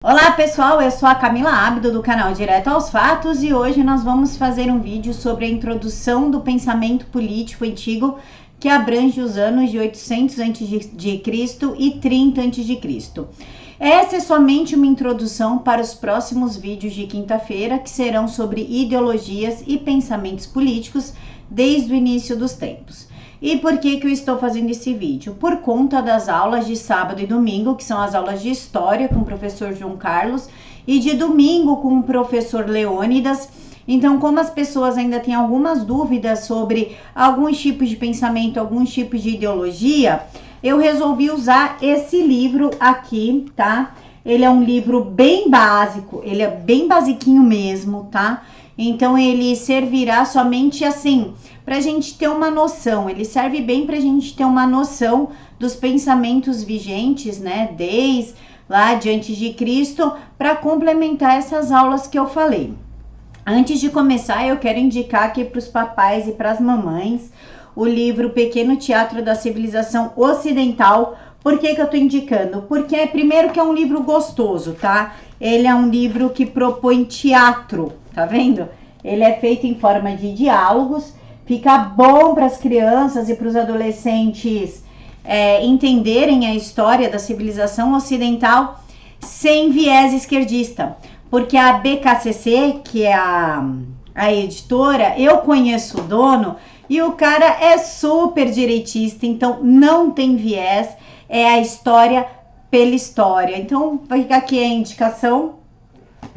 Olá pessoal, eu sou a Camila Abdo do canal Direto aos Fatos e hoje nós vamos fazer um vídeo sobre a introdução do pensamento político antigo que abrange os anos de 800 a.C. e 30 a.C. Essa é somente uma introdução para os próximos vídeos de quinta-feira, que serão sobre ideologias e pensamentos políticos desde o início dos tempos. E por que eu estou fazendo esse vídeo? Por conta das aulas de sábado e domingo, que são as aulas de História com o professor João Carlos, e de domingo com o professor Leônidas. Então, como as pessoas ainda têm algumas dúvidas sobre alguns tipos de pensamento, alguns tipos de ideologia, eu resolvi usar esse livro aqui, tá? Ele é um livro bem básico, ele é bem basiquinho mesmo, tá? Então, ele servirá somente assim, para a gente ter uma noção, ele serve bem para a gente ter uma noção dos pensamentos vigentes, né, desde lá de antes de Cristo, para complementar essas aulas que eu falei. Antes de começar, eu quero indicar aqui para os papais e para as mamães o livro Pequeno Teatro da Civilização Ocidental. Por que eu estou indicando? Porque, primeiro, que é um livro gostoso, tá? Ele é um livro que propõe teatro, tá vendo? Ele é feito em forma de diálogos, fica bom para as crianças e para os adolescentes entenderem a história da civilização ocidental sem viés esquerdista. Porque a BKCC, que é a editora, eu conheço o dono e o cara é super direitista, então não tem viés, é a história pela história. Então vai ficar aqui a indicação,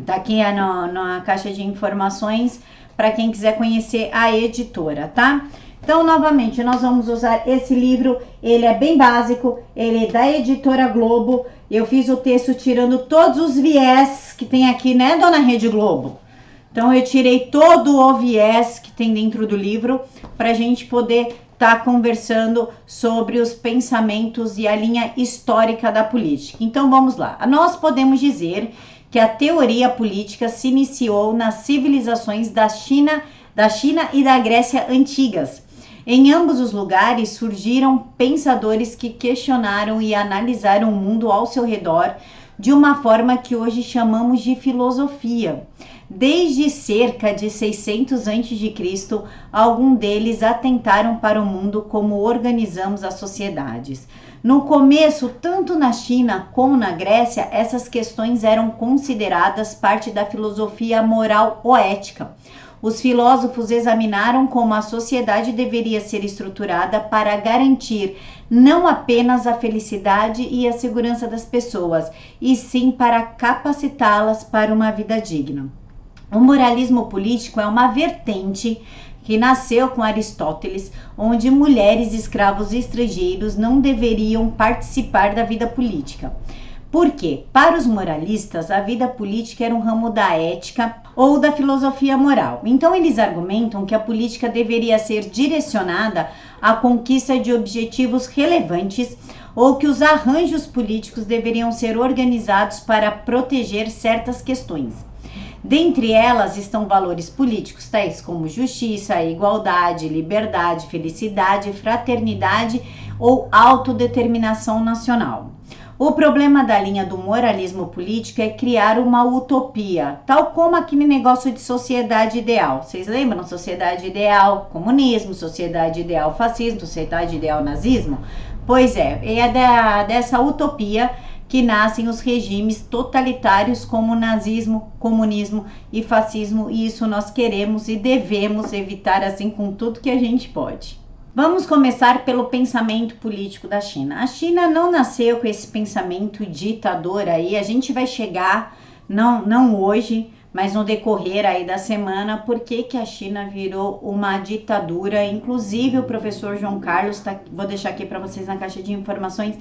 tá aqui na caixa de informações para quem quiser conhecer a editora, tá? Então, novamente, nós vamos usar esse livro, ele é bem básico, ele é da editora Globo. Eu fiz o texto tirando todos os viés que tem aqui, né, dona Rede Globo? Então, eu tirei todo o viés que tem dentro do livro para a gente poder estar conversando sobre os pensamentos e a linha histórica da política. Então, vamos lá. Nós podemos dizer que a teoria política se iniciou nas civilizações da China e da Grécia antigas. Em ambos os lugares surgiram pensadores que questionaram e analisaram o mundo ao seu redor de uma forma que hoje chamamos de filosofia. Desde cerca de 600 a.C., alguns deles atentaram para o mundo como organizamos as sociedades. No começo, tanto na China como na Grécia, essas questões eram consideradas parte da filosofia moral ou ética. Os filósofos examinaram como a sociedade deveria ser estruturada para garantir não apenas a felicidade e a segurança das pessoas, e sim para capacitá-las para uma vida digna. O moralismo político é uma vertente que nasceu com Aristóteles, onde mulheres, escravos e estrangeiros não deveriam participar da vida política. Por quê? Para os moralistas, a vida política era um ramo da ética ou da filosofia moral. Então, eles argumentam que a política deveria ser direcionada à conquista de objetivos relevantes ou que os arranjos políticos deveriam ser organizados para proteger certas questões. Dentre elas estão valores políticos tais como justiça, igualdade, liberdade, felicidade, fraternidade ou autodeterminação nacional. O problema da linha do moralismo político é criar uma utopia, tal como aquele negócio de sociedade ideal. Vocês lembram? Sociedade ideal comunismo, sociedade ideal fascismo, sociedade ideal nazismo? Pois é dessa utopia que nascem os regimes totalitários como nazismo, comunismo e fascismo, e isso nós queremos e devemos evitar assim com tudo que a gente pode. Vamos começar pelo pensamento político da China. A China não nasceu com esse pensamento ditador aí, a gente vai chegar, não hoje, mas no decorrer aí da semana, por que a China virou uma ditadura. Inclusive o professor João Carlos, vou deixar aqui para vocês na caixa de informações,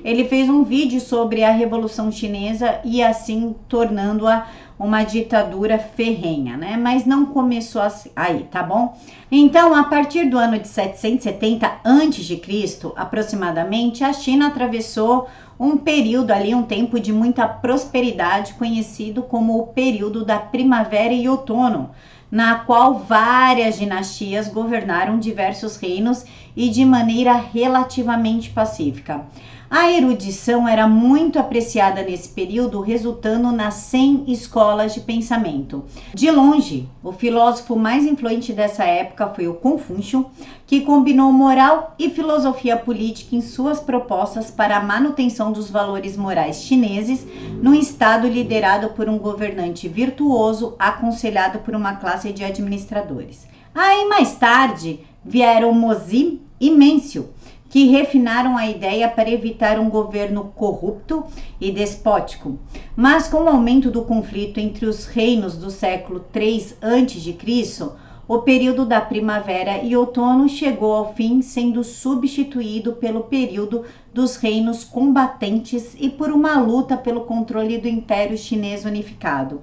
ele fez um vídeo sobre a Revolução Chinesa e assim tornando-a uma ditadura ferrenha, né? Mas não começou assim, aí, tá bom? Então, a partir do ano de 770 a.C., aproximadamente, a China atravessou um período ali, um tempo de muita prosperidade, conhecido como o período da primavera e outono, na qual várias dinastias governaram diversos reinos e de maneira relativamente pacífica. A erudição era muito apreciada nesse período, resultando nas 100 escolas de pensamento. De longe, o filósofo mais influente dessa época foi o Confúcio, que combinou moral e filosofia política em suas propostas para a manutenção dos valores morais chineses num estado liderado por um governante virtuoso, aconselhado por uma classe de administradores. Aí, mais tarde, vieram Mozi e Mêncio, que refinaram a ideia para evitar um governo corrupto e despótico. Mas com o aumento do conflito entre os reinos do século III a.C., o período da primavera e outono chegou ao fim, sendo substituído pelo período dos reinos combatentes e por uma luta pelo controle do Império Chinês unificado.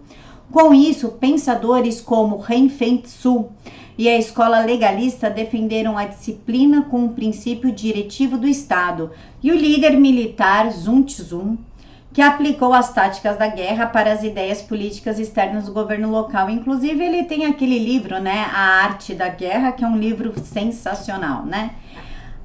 Com isso, pensadores como Ren Feng-tzu e a escola legalista defenderam a disciplina como princípio diretivo do Estado, e o líder militar Sun Tzu, que aplicou as táticas da guerra para as ideias políticas externas do governo local. Inclusive, ele tem aquele livro, né, A Arte da Guerra, que é um livro sensacional, né?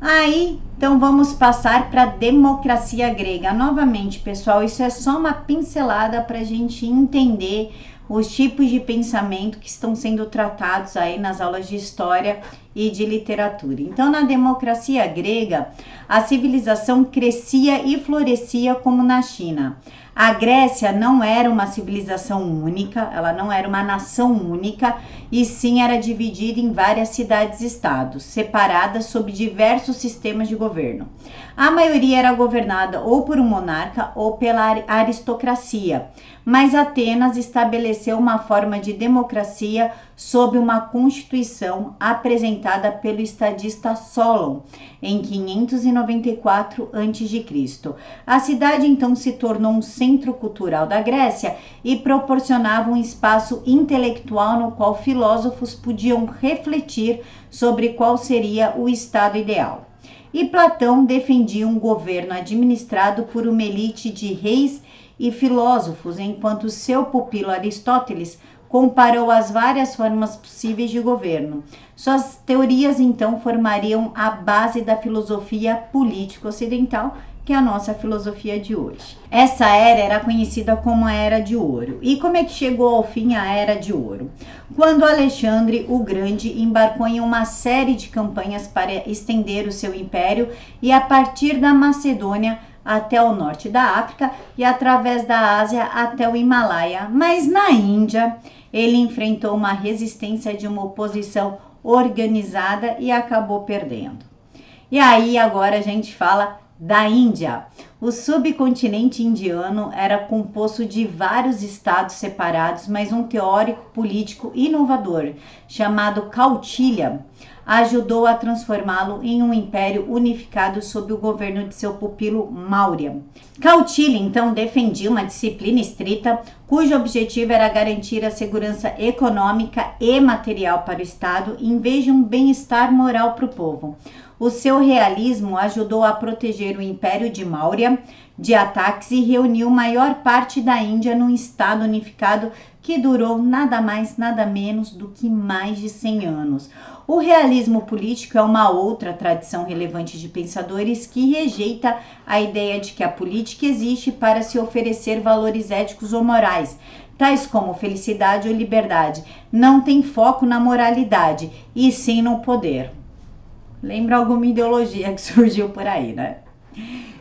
Aí, então vamos passar para a democracia grega. Novamente, pessoal, isso é só uma pincelada para a gente entender os tipos de pensamento que estão sendo tratados aí nas aulas de história e de literatura. Então, na democracia grega, a civilização crescia e florescia como na China. A Grécia não era uma civilização única, ela não era uma nação única, e sim era dividida em várias cidades-estados, separadas sob diversos sistemas de governo. A maioria era governada ou por um monarca ou pela aristocracia, mas Atenas estabeleceu uma forma de democracia sob uma constituição apresentada pelo estadista Solon em 594 a.C. A cidade então se tornou um centro cultural da Grécia e proporcionava um espaço intelectual no qual filósofos podiam refletir sobre qual seria o estado ideal. E Platão defendia um governo administrado por uma elite de reis e filósofos, enquanto seu pupilo Aristóteles comparou as várias formas possíveis de governo. Suas teorias, então, formariam a base da filosofia política ocidental, que é a nossa filosofia de hoje. Essa era conhecida como a Era de Ouro. E como é que chegou ao fim a Era de Ouro? Quando Alexandre o Grande embarcou em uma série de campanhas para estender o seu império e a partir da Macedônia até o norte da África e através da Ásia até o Himalaia. Mas na Índia, ele enfrentou uma resistência de uma oposição organizada e acabou perdendo. E aí agora a gente fala da Índia. O subcontinente indiano era composto de vários estados separados, mas um teórico político inovador chamado Kautilya ajudou a transformá-lo em um império unificado sob o governo de seu pupilo Maurya. Kautilya, então, defendia uma disciplina estrita, cujo objetivo era garantir a segurança econômica e material para o Estado, em vez de um bem-estar moral para o povo. O seu realismo ajudou a proteger o Império de Maurya de ataques e reuniu maior parte da Índia num Estado unificado que durou nada mais, nada menos do que mais de 100 anos. O realismo político é uma outra tradição relevante de pensadores que rejeita a ideia de que a política existe para se oferecer valores éticos ou morais, tais como felicidade ou liberdade. Não tem foco na moralidade, e sim no poder. Lembra alguma ideologia que surgiu por aí, né?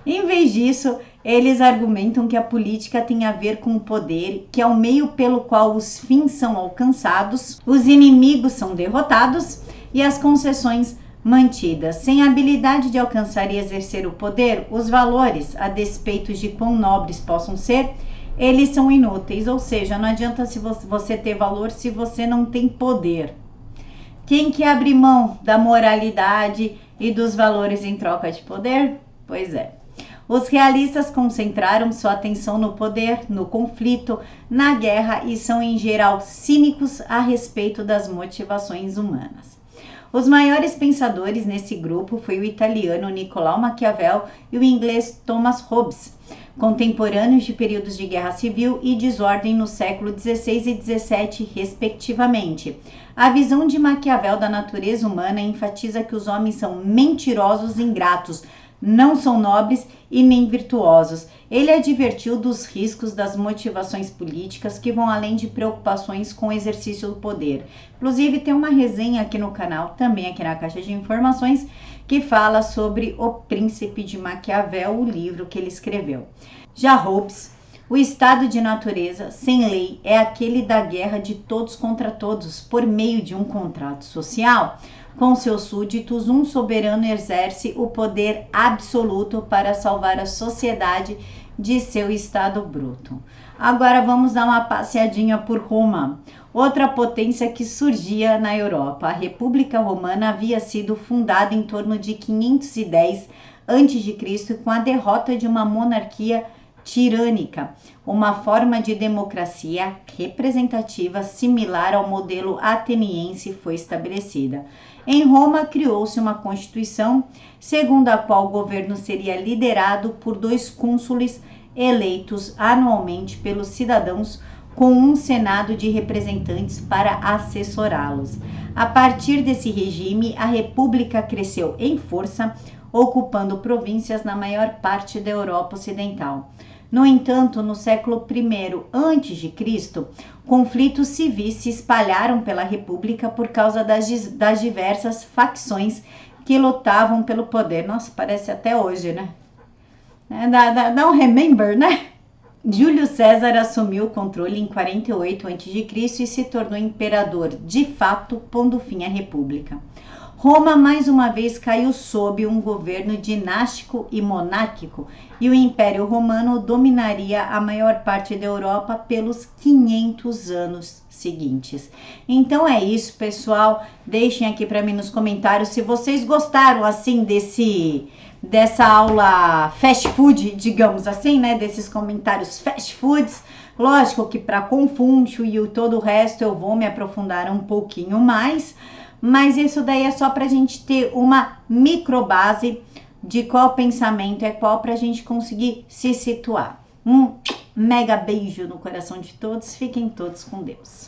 Em vez disso, eles argumentam que a política tem a ver com o poder, que é o meio pelo qual os fins são alcançados, os inimigos são derrotados e as concessões mantidas. Sem a habilidade de alcançar e exercer o poder, os valores, a despeito de quão nobres possam ser, eles são inúteis. Ou seja, não adianta se você ter valor se você não tem poder. Quem que abre mão da moralidade e dos valores em troca de poder? Pois é. Os realistas concentraram sua atenção no poder, no conflito, na guerra e são em geral cínicos a respeito das motivações humanas. Os maiores pensadores nesse grupo foi o italiano Nicolau Maquiavel e o inglês Thomas Hobbes, contemporâneos de períodos de guerra civil e desordem no século XVI e XVII, respectivamente. A visão de Maquiavel da natureza humana enfatiza que os homens são mentirosos e ingratos, não são nobres e nem virtuosos. Ele advertiu dos riscos das motivações políticas que vão além de preocupações com o exercício do poder. Inclusive, tem uma resenha aqui no canal, também aqui na caixa de informações, que fala sobre O Príncipe de Maquiavel, o livro que ele escreveu. Já Hobbes: o estado de natureza sem lei é aquele da guerra de todos contra todos, por meio de um contrato social. Com seus súditos, um soberano exerce o poder absoluto para salvar a sociedade de seu estado bruto. Agora vamos dar uma passeadinha por Roma, outra potência que surgia na Europa. A República Romana havia sido fundada em torno de 510 a.C. com a derrota de uma monarquia tirânica. Uma forma de democracia representativa similar ao modelo ateniense foi estabelecida. Em Roma, criou-se uma constituição, segundo a qual o governo seria liderado por 2 cônsules eleitos anualmente pelos cidadãos, com um senado de representantes para assessorá-los. A partir desse regime, a república cresceu em força, ocupando províncias na maior parte da Europa Ocidental. No entanto, no século I a.C., conflitos civis se espalharam pela República por causa das diversas facções que lutavam pelo poder. Nossa, parece até hoje, né? Dá um remember, né? Júlio César assumiu o controle em 48 a.C. e se tornou imperador de fato, pondo fim à República. Roma mais uma vez caiu sob um governo dinástico e monárquico, e o Império Romano dominaria a maior parte da Europa pelos 500 anos seguintes. Então é isso, pessoal. Deixem aqui para mim nos comentários se vocês gostaram assim dessa aula fast food, digamos assim, né? Desses comentários fast foods. Lógico que para Confúcio e todo o resto eu vou me aprofundar um pouquinho mais. Mas isso daí é só para a gente ter uma microbase de qual pensamento é qual para a gente conseguir se situar. Um mega beijo no coração de todos, fiquem todos com Deus.